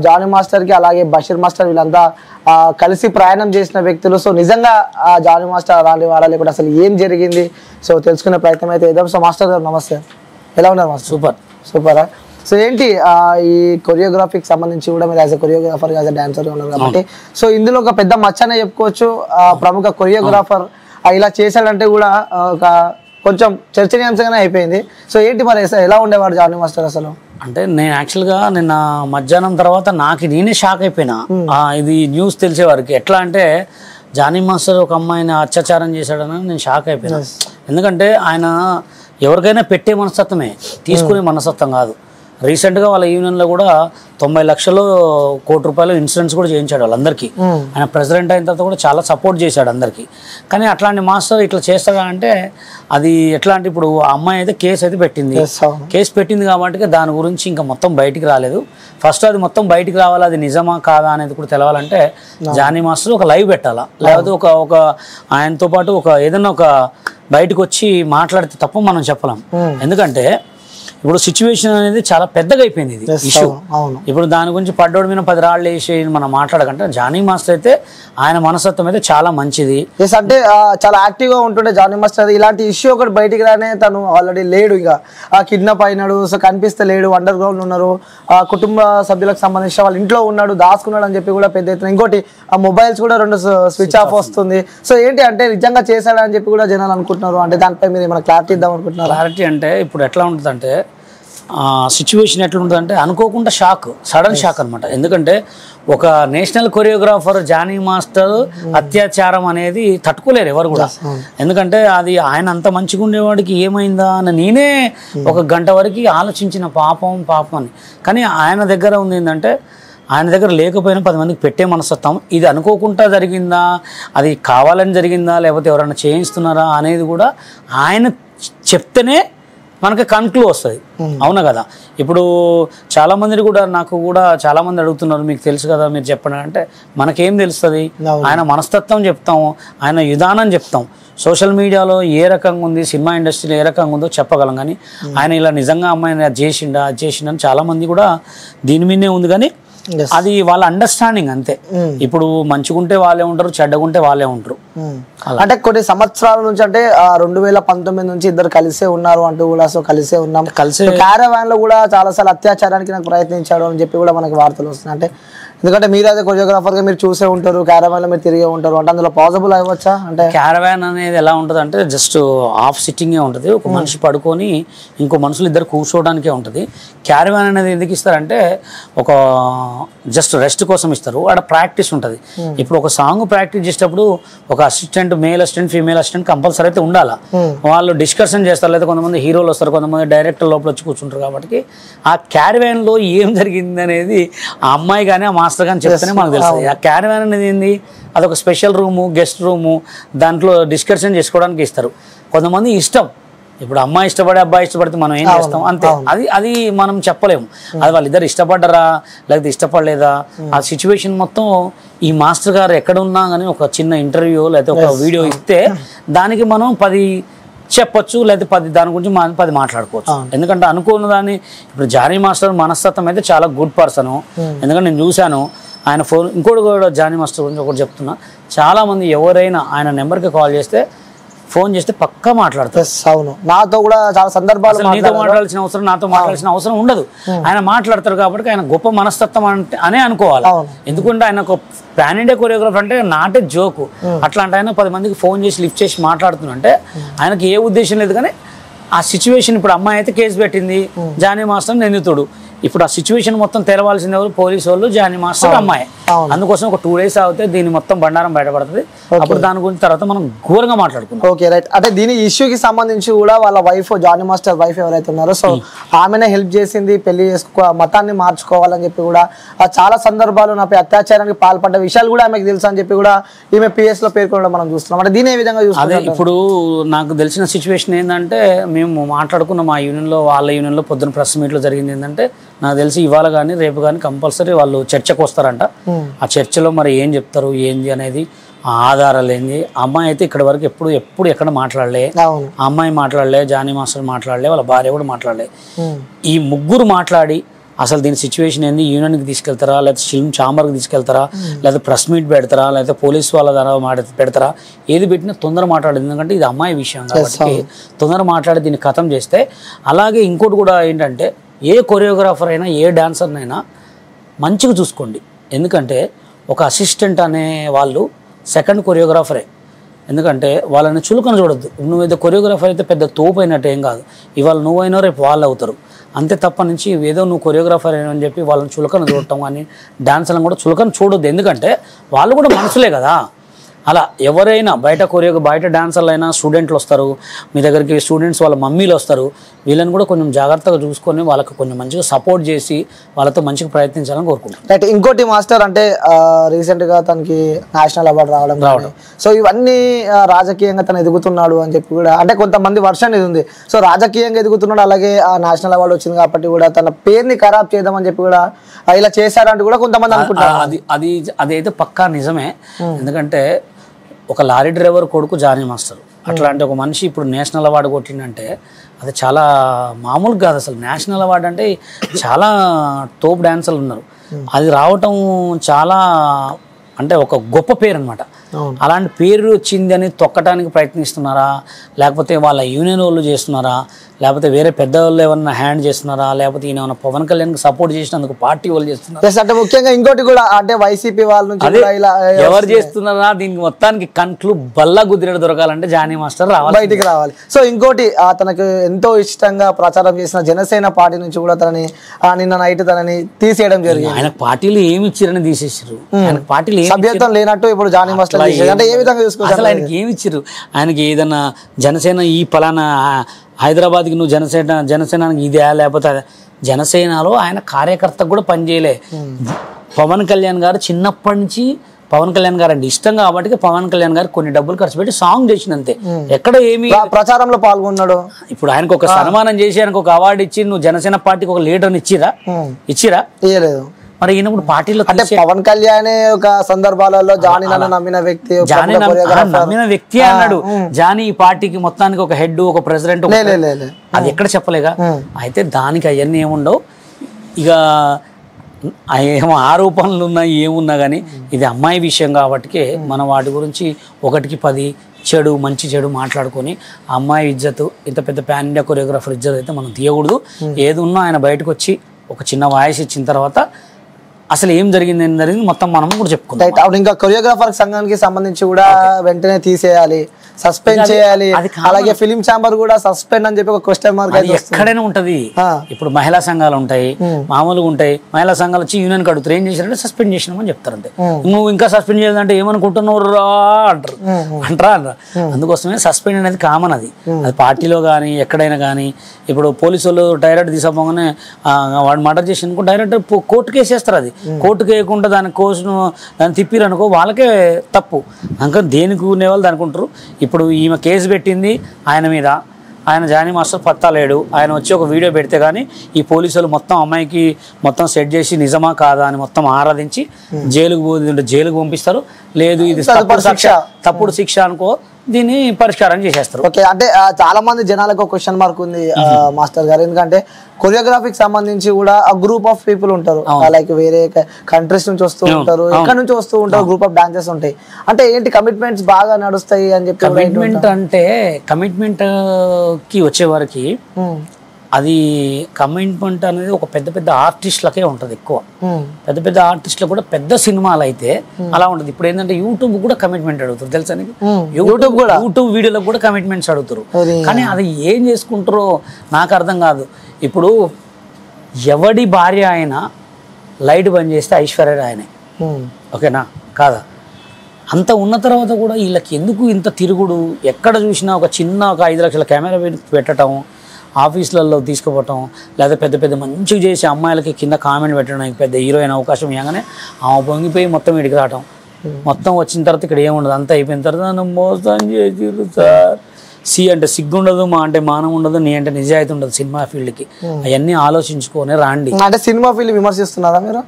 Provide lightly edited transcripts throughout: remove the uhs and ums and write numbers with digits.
Johnny master కి అలాగే Basheer master వీళ్ళంతా కలిసి ప్రయాణం చేసిన వ్యక్తులు. సో నిజంగా జానీ మాస్టర్ అలాంటి వాళ్ళ లేకుండా అసలు ఏం జరిగింది సో తెలుసుకునే ప్రయత్నం అయితే చేద్దాం. సో మాస్టర్ గారు నమస్తే, ఎలా ఉన్నారు మాస్టర్? సూపరా. సో ఏంటి ఈ కొరియోగ్రఫీకి సంబంధించి కూడా మీరు as a choreographer as a dancer ఉన్నారు కాబట్టి సో ఇందులో ఒక పెద్ద మచ్చనే చెప్పుకోవచ్చు. ప్రముఖ కొరియోగ్రాఫర్ ఇలా చేశాడంటే కూడా ఒక కొంచెం చర్చనీయాంశంగానే అయిపోయింది. సో ఏంటి మరి ఎలా ఉండేవాడు జానీ మాస్టర్ అసలు? అంటే నేను యాక్చువల్గా నిన్న మధ్యాహ్నం తర్వాత నేనే షాక్ అయిపోయినా ఇది న్యూస్ తెలిసేవారికి. ఎట్లా అంటే జానీ మాస్టర్ ఒక అమ్మాయిని అత్యాచారం చేశాడని నేను షాక్ అయిపోయినా. ఎందుకంటే ఆయన ఎవరికైనా పెట్టే మనస్తత్వమే, తీసుకునే మనస్తత్వం కాదు. రీసెంట్గా వాళ్ళ యూనియన్లో కూడా 90 లక్షలు కోటి రూపాయలు ఇన్సూరెన్స్ కూడా చేయించాడు వాళ్ళందరికీ. ఆయన ప్రెసిడెంట్ అయిన తర్వాత కూడా చాలా సపోర్ట్ చేశాడు అందరికీ. కానీ అట్లాంటి మాస్టర్ ఇట్లా చేస్తాడా అంటే అది ఎట్లా అంటే ఇప్పుడు ఆ అమ్మాయి అయితే కేసు అయితే పెట్టింది. కేసు పెట్టింది కాబట్టి దాని గురించి ఇంకా మొత్తం బయటికి రాలేదు. ఫస్ట్ అది మొత్తం బయటికి రావాలి, అది నిజమా కాదా అనేది కూడా తెలవాలంటే జానీ మాస్టర్ ఒక లైవ్ పెట్టాలా, లేకపోతే ఒక ఆయనతో పాటు ఏదైనా ఒక బయటకు వచ్చి మాట్లాడితే తప్ప మనం చెప్పలేం. ఎందుకంటే ఇప్పుడు సిచ్యువేషన్ అనేది చాలా పెద్దగా అయిపోయింది ఇది ఇష్యూ. ఇప్పుడు దాని గురించి పడ్డోడి మీద 10 రాళ్ళు వేసి మనం మాట్లాడకంటే జానీ మాస్టర్ అయితే ఆయన మనస్తత్వం అయితే చాలా మంచిది. అంటే చాలా యాక్టివ్ గా ఉంటుండే జానీ మాస్టర్. ఇలాంటి ఇష్యూ ఒకటి బయటికి రానే తను ఆల్రెడీ లేడు, ఇక కిడ్నాప్ అయినాడు, సో కనిపిస్తే లేడు, అండర్ గ్రౌండ్ ఉన్నారు, కుటుంబ సభ్యులకు సంబంధించిన వాళ్ళ ఇంట్లో ఉన్నాడు, దాచుకున్నాడు అని చెప్పి కూడా పెద్ద ఎత్తున. ఇంకోటి ఆ మొబైల్స్ కూడా 2 స్విచ్ ఆఫ్ వస్తుంది. సో ఏంటి అంటే నిజంగా చేశాడని చెప్పి కూడా జనాలు అనుకుంటున్నారు. అంటే దానిపై మీరు ఏమైనా క్లారిటీ ఇద్దాం అనుకుంటున్నారు? క్లారిటీ అంటే ఇప్పుడు ఎట్లా ఉంటుందంటే సిచ్యువేషన్ ఎట్లుంటుందంటే అనుకోకుండా సడన్ షాక్ అనమాట. ఎందుకంటే ఒక నేషనల్ కొరియోగ్రాఫర్ జానీ మాస్టర్ అత్యాచారం అనేది తట్టుకోలేరు ఎవరు కూడా. ఎందుకంటే అది ఆయన అంత మంచిగా ఉండేవాడికి ఏమైందా అని నేనే ఒక గంట వరకు ఆలోచించిన పాపం అని. కానీ ఆయన దగ్గర ఉంది ఏంటంటే ఆయన దగ్గర లేకపోయినా 10 మందికి పెట్టే మనస్తత్వం. ఇది అనుకోకుండా జరిగిందా, అది కావాలని జరిగిందా, లేకపోతే ఎవరైనా చేయిస్తున్నారా అనేది కూడా ఆయన చెప్తేనే మనకి కన్క్లూ వస్తుంది. అవునా కదా? ఇప్పుడు చాలామంది కూడా నాకు కూడా చాలామంది అడుగుతున్నారు, మీకు తెలుసు కదా మీరు చెప్పండి అంటే మనకేం తెలుస్తుంది? ఆయన మనస్తత్వం చెప్తాము, ఆయన విధానం చెప్తాం. సోషల్ మీడియాలో ఏ రకంగా ఉంది, సినిమా ఇండస్ట్రీలో ఏ రకంగా ఉందో చెప్పగలం. కానీ ఆయన ఇలా నిజంగా అమ్మాయిని అది చేసిండని చాలామంది కూడా దీని మీదే ఉంది. కానీ అది వాళ్ళ అండర్స్టాండింగ్ అంతే. ఇప్పుడు మంచిగుంటే వాళ్ళే ఉంటారు, చెడ్డగుంటే వాళ్ళే ఉంటారు. అంటే కొన్ని సంవత్సరాల నుంచి అంటే 2019 నుంచి ఇద్దరు కలిసే ఉన్నారు అంటూ కూడా, సో కలిసే ఉన్నాం, క్యారవాన్ లో కూడా చాలా సార్లు అత్యాచారానికి నాకు ప్రయత్నించాడు అని చెప్పి కూడా మనకి వార్తలు వస్తున్నాయి. అంటే ఎందుకంటే మీరు అదే కొరియోగ్రాఫర్ గా మీరు చూసే ఉంటారు, క్యారవాన్ లో మీరు తిరిగే ఉంటారు, అంటే అందులో పాసిబుల్ అవ్వచ్చా? అంటే క్యారవాన్ అనేది ఎలా ఉంటుంది అంటే జస్ట్ హాఫ్ సిట్టింగే ఉంటుంది. ఒక మనిషి పడుకొని ఇంకో మనుషులు ఇద్దరు కూర్చోవడానికే ఉంటుంది. క్యారవాన్ అనేది ఎందుకు ఇస్తారంటే ఒక జస్ట్ రెస్ట్ కోసం ఇస్తారు. ఆడ ప్రాక్టీస్ ఉంటుంది. ఇప్పుడు ఒక సాంగ్ ప్రాక్టీస్ చేసేటప్పుడు ఒక assistant, male assistant, female assistant compulsory అయితే ఉండాలా. వాళ్ళు డిస్కషన్ చేస్తారు, లేదా కొంతమంది హీరోలు వస్తారు, కొంతమంది డైరెక్టర్ లోపల వచ్చి కూర్చుంటారు. కాబట్టి ఆ క్యారవాన్ లో ఏం జరిగింది అనేది ఆ అమ్మాయి కానీ ఆ మాస్టర్ కానీ చెప్తేనే మనకు తెలుస్తుంది. ఆ క్యారవాన్ అనేది ఏంది, అదొక స్పెషల్ రూము, గెస్ట్ రూము, దాంట్లో డిస్కషన్ చేసుకోవడానికి ఇస్తారు. కొంతమంది ఇష్టం, ఇప్పుడు అమ్మాయి ఇష్టపడే అబ్బాయి ఇష్టపడితే మనం ఏం చేస్తాం అంతే. అది మనం చెప్పలేము. అది వాళ్ళిద్దరు ఇష్టపడ్డరా లేకపోతే ఇష్టపడలేదా, ఆ సిచ్యువేషన్ మొత్తం ఈ మాస్టర్ గారు ఎక్కడ ఉన్నా కానీ ఒక చిన్న ఇంటర్వ్యూ లేకపోతే ఒక వీడియో ఇస్తే దానికి మనం 10 చెప్పొచ్చు, లేకపోతే దాని గురించి మనం 10 మాట్లాడుకోవచ్చు. ఎందుకంటే అనుకున్న దాన్ని ఇప్పుడు జానీ మాస్టర్ మనస్తత్వం అయితే చాలా గుడ్ పర్సన్. ఎందుకంటే నేను చూశాను ఆయన ఫోన్. ఇంకోటి కూడా జానీ మాస్టర్ గురించి ఒకటి చెప్తున్నా, చాలామంది ఎవరైనా ఆయన నెంబర్కి కాల్ చేస్తే ఫోన్ చేస్తే పక్కా మాట్లాడతారు. అవును, నాతో కూడా చాలా సందర్భాలు నీతో మాట్లాడాల్సిన అవసరం, నాతో మాట్లాడాల్సిన అవసరం ఉండదు. ఆయన మాట్లాడతారు కాబట్టి ఆయన గొప్ప మనస్తత్వం అనే అనుకోవాలి. ఎందుకంటే ఆయన ఒక పాన్ ఇండియా కొరియోగ్రాఫర్ అంటే నాటే జోకు. అట్లాంటి ఆయన 10 మందికి ఫోన్ చేసి లిఫ్ట్ చేసి మాట్లాడుతున్నంటే ఆయనకి ఏ ఉద్దేశం లేదు. కానీ ఆ సిచ్యువేషన్, ఇప్పుడు అమ్మాయి అయితే కేసు పెట్టింది, జానీ మాస్టర్ నిందితుడు. ఇప్పుడు ఆ సిచ్యువేషన్ మొత్తం తెలవాల్సింది ఎవరు? పోలీసు వాళ్ళు, జానీ మాస్టర్, అమ్మాయి. అందుకోసం ఒక 2 days అవుతే దీని మొత్తం బండారం బయటపడుతుంది. అప్పుడు దాని గురించి తర్వాత మనం ఘోరంగా మాట్లాడుకుంటాం. Okay, right. అంటే దీని ఇష్యూకి సంబంధించి కూడా వాళ్ళ వైఫ్, జానీ మాస్టర్ వైఫ్ ఎవరైతే ఉన్నారో, సో ఆమెనే హెల్ప్ చేసింది, పెళ్లి మతాన్ని మార్చుకోవాలని చెప్పి కూడా చాలా సందర్భాలు నాపై అత్యాచారానికి పాల్పడ్డ విషయాలు కూడా ఆమెకు తెలుసు అని చెప్పి కూడా ఈమె PS లో పేర్కొనడం మనం చూస్తున్నాం. అంటే దీని ఏ విధంగా చూస్తాం? ఇప్పుడు నాకు తెలిసిన సిచ్యువేషన్ ఏంటంటే, మేము మాట్లాడుకున్న మా యూనియన్లో, వాళ్ళ యూనియన్లో పొద్దున ప్రెస్ మీట్లో జరిగింది ఏంటంటే, నాకు తెలిసి ఇవాళ కానీ రేపు కానీ కంపల్సరీ వాళ్ళు చర్చకు వస్తారంట. ఆ చర్చలో మరి ఏం చెప్తారు ఏంది అనేది, ఆ ఆధారాలు ఏంది. అమ్మాయి అయితే ఇక్కడ వరకు ఎప్పుడు ఎక్కడ మాట్లాడలే. ఆ అమ్మాయి మాట్లాడలే, జానీ మాస్టర్ మాట్లాడలే, వాళ్ళ భార్య కూడా మాట్లాడలే. ఈ ముగ్గురు మాట్లాడి అసలు దీని సిచ్యువేషన్ ఏంది, యూనియన్కి తీసుకెళ్తారా, లేకపోతే ఫిల్మ్ ఛాంబర్కి తీసుకెళ్తారా, లేదా ప్రెస్ మీట్ పెడతారా, లేకపోతే పోలీస్ వాళ్ళ ద్వారా పెడతారా, ఏది పెట్టినా తొందర మాట్లాడేది. ఎందుకంటే ఇది అమ్మాయి విషయం కాబట్టి తొందర మాట్లాడి దీన్ని ఖతం చేస్తే. అలాగే ఇంకోటి కూడా ఏంటంటే ఏ కొరియోగ్రాఫర్ అయినా ఏ డాన్సర్నైనా మంచిగా చూసుకోండి. ఎందుకంటే ఒక అసిస్టెంట్ అనే వాళ్ళు సెకండ్ కొరియోగ్రాఫరే. ఎందుకంటే వాళ్ళని చులకన చూడొద్దు. నువ్వేదో కొరియోగ్రాఫర్ అయితే పెద్ద తోపు అయినట్టు ఏం కాదు. ఇవాళ నువ్వైనా రేపు వాళ్ళు అవుతారు. అంతే తప్ప నుంచి ఏదో నువ్వు కొరియోగ్రాఫర్ అని చెప్పి వాళ్ళని చులకన చూడటం కానీ డాన్స్లను కూడా చులకన చూడొద్దు. ఎందుకంటే వాళ్ళు కూడా మనుషులే కదా. అలా ఎవరైనా బయట డాన్సర్లు అయినా స్టూడెంట్లు వస్తారు మీ దగ్గరికి, స్టూడెంట్స్ వాళ్ళ మమ్మీలు వస్తారు. వీళ్ళని కూడా కొంచెం జాగ్రత్తగా చూసుకొని వాళ్ళకి కొంచెం మంచిగా సపోర్ట్ చేసి వాళ్ళతో మంచిగా ప్రయత్నించాలని కోరుకుంటాం. రైట్. ఇంకోటి మాస్టర్ అంటే రీసెంట్గా తనకి నేషనల్ అవార్డు రావడం, సో ఇవన్నీ రాజకీయంగా తను ఎదుగుతున్నాడు అని చెప్పి కూడా అంటే కొంతమంది వర్షన్ ఇది ఉంది. సో రాజకీయంగా ఎదుగుతున్నాడు, అలాగే ఆ నేషనల్ అవార్డు వచ్చింది కాబట్టి కూడా తన పేరుని ఖరాబ్ చేద్దామని చెప్పి కూడా ఇలా చేశారంటూ కూడా కొంతమంది అనుకుంటారు. అది అయితే పక్కా నిజమే. ఎందుకంటే ఒక లారీ డ్రైవర్ కొడుకు జానీ మాస్టర్, అట్లాంటి ఒక మనిషి ఇప్పుడు నేషనల్ అవార్డు కొట్టిందంటే అది చాలా మామూలు కాదు. అసలు నేషనల్ అవార్డు అంటే చాలా తోపు డాన్సర్లు ఉన్నారు, అది రావటం చాలా అంటే ఒక గొప్ప పేరు అనమాట. అలాంటి పేరు వచ్చింది అని తొక్కటానికి ప్రయత్నిస్తున్నారా, లేకపోతే వాళ్ళ యూనియన్ వాళ్ళు చేస్తున్నారా, లేకపోతే వేరే పెద్దవాళ్ళు ఏమన్నా హ్యాండ్ చేస్తున్నారా, లేకపోతే ఈయన ఏమన్నా పవన్ కళ్యాణ్కి సపోర్ట్ చేసినందుకు పార్టీ వాళ్ళు చేస్తున్నారా, అంటే ముఖ్యంగా ఇంకోటి కూడా అంటే వైసీపీ వాళ్ళ నుంచి ఎవరు చేస్తున్నారా, దీనికి మొత్తానికి కంట్లు బల్ల గుద్దినట్టు దొరకాలంటే జానీ మాస్టర్ బయటికి రావాలి. సో ఇంకోటి తనకు ఎంతో ఇష్టంగా ప్రచారం చేసిన జనసేన పార్టీ నుంచి కూడా తనని నిన్న నైట్ తనని తీసేయడం జరిగింది. ఆయన పార్టీలు ఏమి ఇచ్చారని తీసేసారు. ఆయన పార్టీలు సభ్యత్వం లేనట్టు ఇప్పుడు జానీ మాస్టర్ అంటే ఏ విధంగా చూసుకోవాలి? అసలు ఆయనకి ఏమి ఇచ్చారు? ఆయనకి ఏదన్నా జనసేన ఈ పలానా హైదరాబాద్కి నువ్వు జనసేనానికి ఇదే, లేకపోతే జనసేనలో ఆయన కార్యకర్తకు కూడా పనిచేయలే. పవన్ కళ్యాణ్ గారు చిన్నప్పటి నుంచి పవన్ కళ్యాణ్ గారు అంటే ఇష్టం కాబట్టి పవన్ కళ్యాణ్ గారు కొన్ని డబ్బులు ఖర్చు పెట్టి సాంగ్ చేసినంతే, ఎక్కడ ఏమి ప్రచారంలో పాల్గొన్నాడు. ఇప్పుడు ఆయనకు ఒక సన్మానం చేసి ఆయనకు ఒక అవార్డు ఇచ్చి నువ్వు జనసేన పార్టీకి ఒక లీడర్ని ఇచ్చిరా? ఇయ్యలేదు. మరి ఈయన కూడా పార్టీలో అంటే పవన్ కళ్యాణ్ ఒక సందర్భాలలో జానీ నమ్మిన వ్యక్తి నమ్మిన వ్యక్తి అన్నాడు. జానీ ఈ పార్టీకి మొత్తానికి ఒక హెడ్, ఒక ప్రెసిడెంట్, అది ఎక్కడ చెప్పలేగా. అయితే దానికి అవన్నీ ఏముండవు. ఇక ఏమో ఆరోపణలు ఉన్నాయి ఏమున్నా కానీ ఇది అమ్మాయి విషయం కాబట్టి మనం వాటి గురించి 1కి 10 చెడు మంచి చెడు మాట్లాడుకొని ఆ అమ్మాయి ఇజ్జత్, ఇంత పెద్ద పాన్ ఇండియా కొరియోగ్రాఫర్ ఇజ్జత్ అయితే మనం తీయకూడదు. ఏది ఉన్నా ఆయన బయటకు వచ్చి ఒక చిన్న వాయిస్ ఇచ్చిన తర్వాత అసలు ఏం జరిగింది మొత్తం మనం కూడా చెప్పుకుంటాం. అప్పుడు ఇంకా కొరియోగ్రాఫర్ సంఘానికి సంబంధించి కూడా వెంటనే తీసేయాలి, సస్పెండ్ చేయాలి. అలాగే ఫిలిం ఛాంబర్ కూడా సస్పెండ్ అని చెప్పి ఒక క్వశ్చన్ మార్క్ ఎక్కడైనా ఉంటది. ఇప్పుడు మహిళా సంఘాలు ఉంటాయి, మామూలుగా ఉంటాయి. మహిళా సంఘాలు వచ్చి యూనియన్ కడుగుతారు, ఏం చేశారంటే సస్పెండ్ చేసినామని చెప్తారు. అంతే. నువ్వు ఇంకా సస్పెండ్ చేయాలంటే ఏమనుకుంటున్నావు రా అంటారా. అందుకోసమే సస్పెండ్ అనేది కామన్. అది పార్టీలో కానీ ఎక్కడైనా కానీ. ఇప్పుడు పోలీసు వాళ్ళు డైరెక్ట్ తీసుకోగానే వాడు మర్డర్ చేసి అనుకో డైరెక్ట్ కోర్టుకి వేసేస్తారు. అది కోర్టుకు వేయకుండా దాని దాన్ని తిప్పిరనుకో వాళ్ళకే తప్పు. ఇంకా దేనికి ఉండేవాళ్ళు దానికి ఉంటారు. ఇప్పుడు ఈమె కేసు పెట్టింది ఆయన మీద, ఆయన జానీ మాస్టర్ పత్తా లేడు. ఆయన వచ్చి ఒక వీడియో పెడితే కానీ ఈ పోలీసులు మొత్తం అమ్మాయికి మొత్తం సెట్ చేసి నిజమా కాదా అని మొత్తం ఆరాధించి జైలుకు పంపిస్తారు. లేదు ఇది తప్పుడు శిక్ష అనుకో దీన్ని పరిష్కారం చేసేస్తారు. ఓకే. అంటే చాలా మంది జనాలకు ఒక క్వశ్చన్ మార్క్ ఉంది మాస్టర్ గారు. ఎందుకంటే కొరియోగ్రఫీకి సంబంధించి కూడా ఆ గ్రూప్ ఆఫ్ పీపుల్ ఉంటారు, లైక్ వేరే కంట్రీస్ నుంచి వస్తూ ఉంటారు, ఎక్కడ నుంచి వస్తూ ఉంటారు, గ్రూప్ ఆఫ్ డాన్సర్స్ ఉంటాయి. అంటే ఏంటి కమిట్మెంట్స్ బాగా నడుస్తాయి అని చెప్పి. కమిట్మెంట్ కి వచ్చే వరకు అది కమిట్మెంట్ అనేది ఒక పెద్ద పెద్ద ఆర్టిస్టులకే ఉంటుంది ఎక్కువ. పెద్ద పెద్ద ఆర్టిస్టులు కూడా పెద్ద సినిమాలు అయితే అలా ఉంటుంది. ఇప్పుడు ఏంటంటే యూట్యూబ్ కూడా కమిట్మెంట్ అడుగుతారు తెలుసా నీకు. యూట్యూబ్ వీడియోలకు కూడా కమిట్మెంట్స్ అడుగుతారు. కానీ అది ఏం చేసుకుంటారో నాకు అర్థం కాదు. ఇప్పుడు ఎవడి భార్య అయినా లైట్ బంద్ చేస్తే ఐశ్వర్య ఆయనే, ఓకేనా కాదా? అంత ఉన్న తర్వాత కూడా వీళ్ళకి ఎందుకు ఇంత తిరుగుడు? ఎక్కడ చూసినా ఒక 5 లక్షల కెమెరా పెట్టడం, ఆఫీసులలో తీసుకుపోవటం, లేదా పెద్ద పెద్ద మంచిగా చేసి అమ్మాయిలకి కింద కామెంట్ పెట్టడం, పెద్ద హీరోయిన్ అవకాశం ఇవ్వగానే ఆమె పొంగిపోయి మొత్తం ఇడికి రావటం. మొత్తం వచ్చిన తర్వాత ఇక్కడ ఏముండదు, అంతా అయిపోయిన తర్వాత నన్ను మోసం చేసిర్రు సార్. అంటే సిగ్గుండదు, మా అంటే మానం ఉండదు, నీ అంటే నిజాయితీ ఉండదు సినిమా ఫీల్డ్కి. అవన్నీ ఆలోచించుకొని రాండి. అంటే సినిమా ఫీల్డ్ విమర్శిస్తున్నారా మీరు?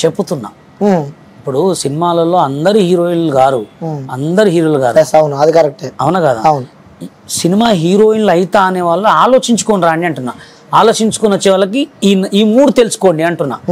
చెప్పుతున్నా. ఇప్పుడు సినిమాలలో అందరు హీరోయిన్లు గారు, అందరు హీరోలు గారు. అవును, అది కరెక్టే. అవునా కదా? సినిమా హీరోయిన్లు అయితా అనే వాళ్ళు ఆలోచించుకొని రాండి అంటున్నా. ఆలోచించుకొని వచ్చే వాళ్ళకి ఈ 3 తెలుసుకోండి అంటున్నా.